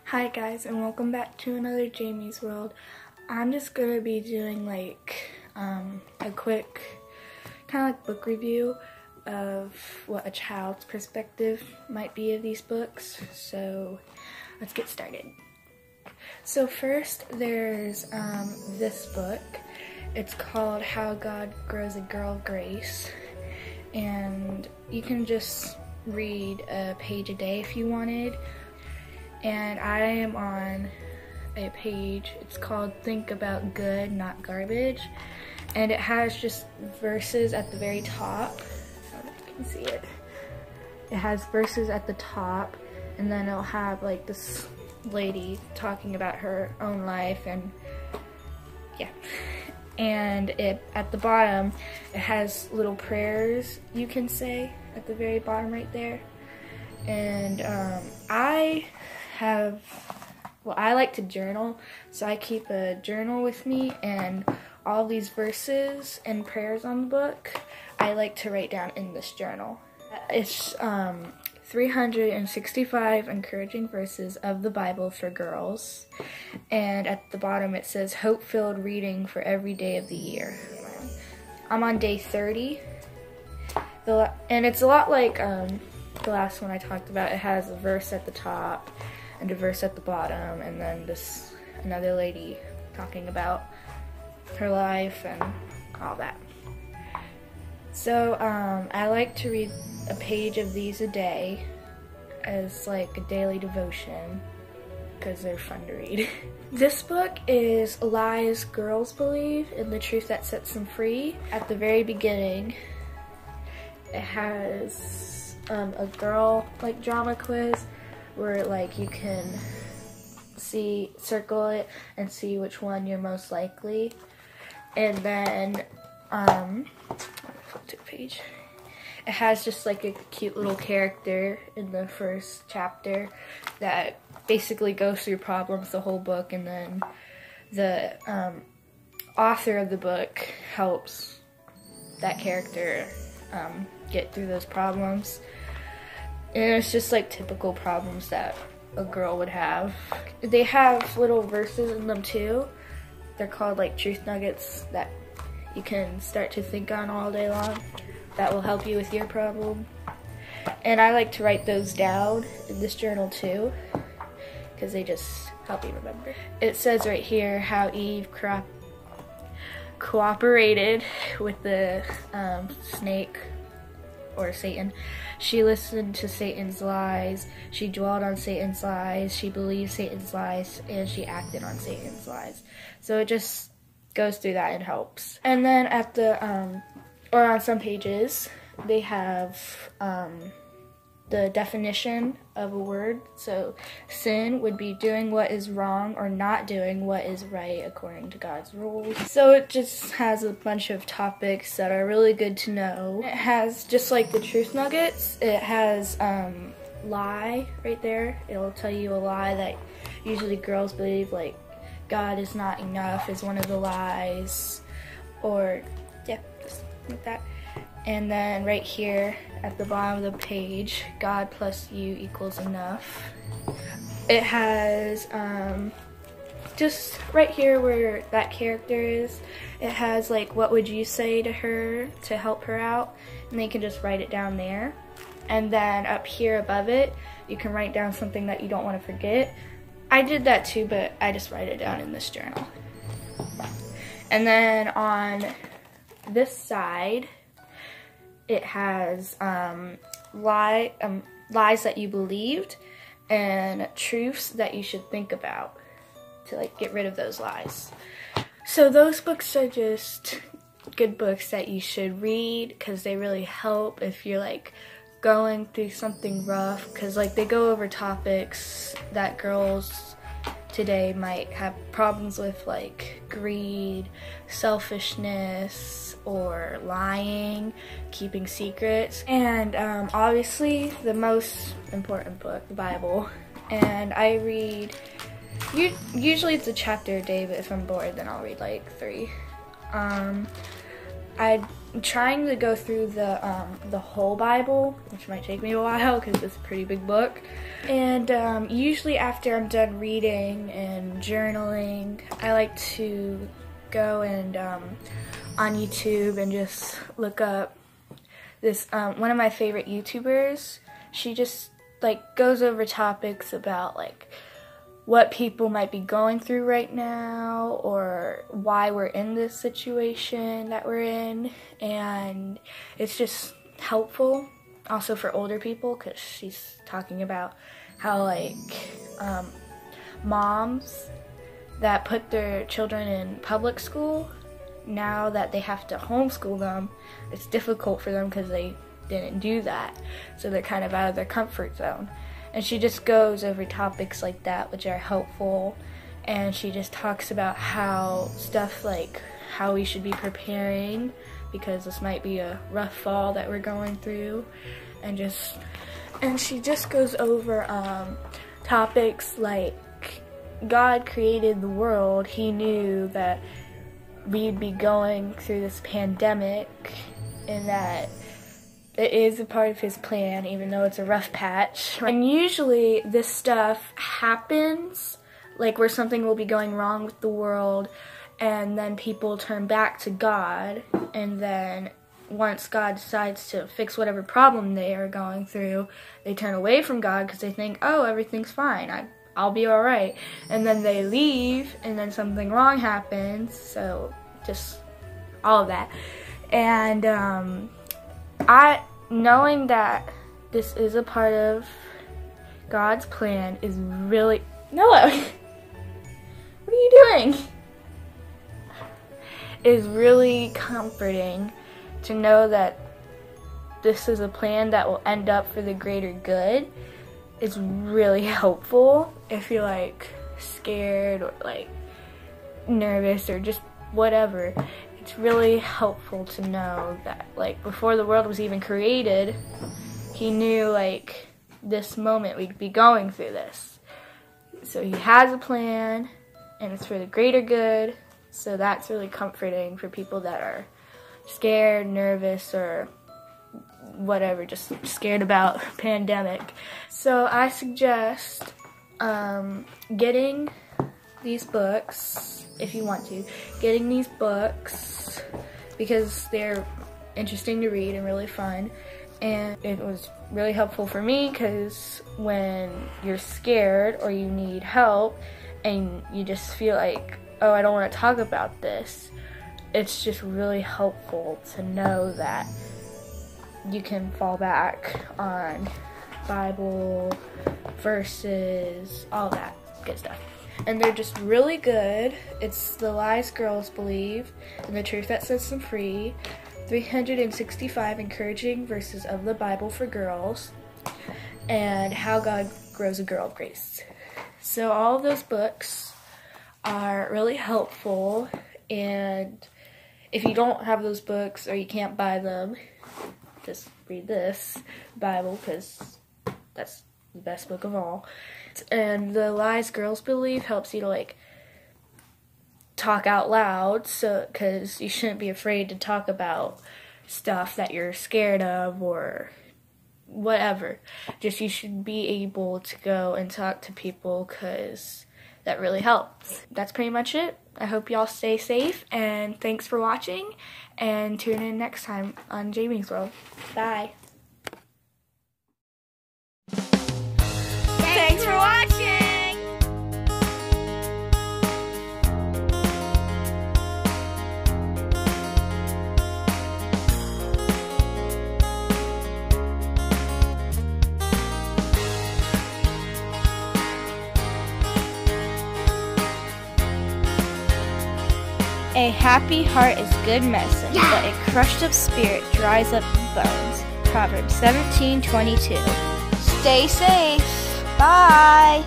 Hi guys, and welcome back to another Jamie's World. I'm just gonna be doing like a quick kind of like book review of what a child's perspective might be of these books. So let's get started. So first there's this book. It's called How God Grows a Girl of Grace, and you can just read a page a day if you wanted. And I am on a page, it's called Think About Good, Not Garbage, and it has just verses at the very top. I don't know if you can see it. It has verses at the top, and then it'll have like this lady talking about her own life, and yeah. And at the bottom, it has little prayers you can say at the very bottom right there. And I like to journal, so I keep a journal with me, and all these verses and prayers on the book I like to write down in this journal. It's 365 encouraging verses of the Bible for girls, and at the bottom it says hope-filled reading for every day of the year. I'm on day 30, and it's a lot like the last one I talked about. It has a verse at the top and a verse at the bottom, and then another lady talking about her life and all that. So I like to read a page of these a day as like a daily devotion because they're fun to read. This book is Lies Girls Believe and the Truth That Sets Them Free. At the very beginning, it has a girl like drama quiz where like you can circle it and see which one you're most likely. And then flip to the page. It has just like a cute little character in the first chapter that basically goes through problems the whole book, and then the author of the book helps that character get through those problems. And it's just like typical problems that a girl would have. They have little verses in them too. They're called like truth nuggets that you can start to think on all day long. That will help you with your problem. And I like to write those down in this journal too, because they just help you remember. It says right here how Eve cooperated with the snake, or Satan. She listened to Satan's lies, she dwelled on Satan's lies, she believed Satan's lies, and she acted on Satan's lies. So it just goes through that and helps. And then at the, or on some pages, they have the definition of a word. So sin would be doing what is wrong or not doing what is right according to God's rules. So it just has a bunch of topics that are really good to know. It has, just like the truth nuggets, it has lie right there. It'll tell you a lie that usually girls believe, like God is not enough is one of the lies, or yeah, just like that. And then right here at the bottom of the page, God plus you equals enough. It has just right here where that character is, it has like what would you say to her to help her out, and they can just write it down there. And then up here above it, you can write down something that you don't want to forget. I did that too, but I just write it down in this journal. And then on this side, it has lies that you believed and truths that you should think about to like get rid of those lies. So those books are just good books that you should read because they really help if you're like going through something rough, because like they go over topics that girls today might have problems with, like greed, selfishness, or lying, keeping secrets, and obviously the most important book, the Bible. And I read, usually it's a chapter a day, but if I'm bored then I'll read like 3. I I'm trying to go through the whole Bible, which might take me a while because it's a pretty big book. And usually after I'm done reading and journaling, I like to go and on YouTube and just look up this one of my favorite YouTubers. She just like goes over topics about like what people might be going through right now or why we're in this situation that we're in, and it's just helpful also for older people because she's talking about how like moms that put their children in public school, now that they have to homeschool them, it's difficult for them because they didn't do that, so they're kind of out of their comfort zone. And she just goes over topics like that which are helpful, and she just talks about how stuff like how we should be preparing because this might be a rough fall that we're going through, and she just goes over topics like God created the world. He knew that we'd be going through this pandemic and that it is a part of his plan, even though it's a rough patch. And usually this stuff happens, like where something will be going wrong with the world, and then people turn back to God, and then once God decides to fix whatever problem they are going through, they turn away from God because they think, oh, everything's fine, I'll be alright. And then they leave, and then something wrong happens, so just all of that. And knowing that this is a part of God's plan is really... Noah! What are you doing? Is really comforting to know that this is a plan that will end up for the greater good. It's really helpful if you're like scared or like nervous or just whatever. It's really helpful to know that like before the world was even created, he knew like this moment we'd be going through this. So he has a plan and it's for the greater good. So that's really comforting for people that are scared, nervous, or whatever, just scared about pandemic. So I suggest getting these books, if you want to, getting these books because they're interesting to read and really fun. And it was really helpful for me because when you're scared or you need help and you just feel like, oh, I don't want to talk about this, it's just really helpful to know that you can fall back on Bible verses, all that good stuff. And they're just really good. It's The Lies Girls Believe and the Truth That Sets Them Free, 365 Encouraging Verses of the Bible for Girls, and How God Grows a Girl of Grace. So all of those books are really helpful, and if you don't have those books or you can't buy them, just read this Bible because that's the best book of all. And The Lies Girls Believe helps you to like talk out loud, so because you shouldn't be afraid to talk about stuff that you're scared of or whatever. Just you should be able to go and talk to people because that really helps. That's pretty much it. I hope y'all stay safe, and thanks for watching, and tune in next time on Jamie's World. Bye. Thanks for watching! A happy heart is good medicine, but a crushed up spirit dries up the bones. Proverbs 17:22. Stay safe. Bye.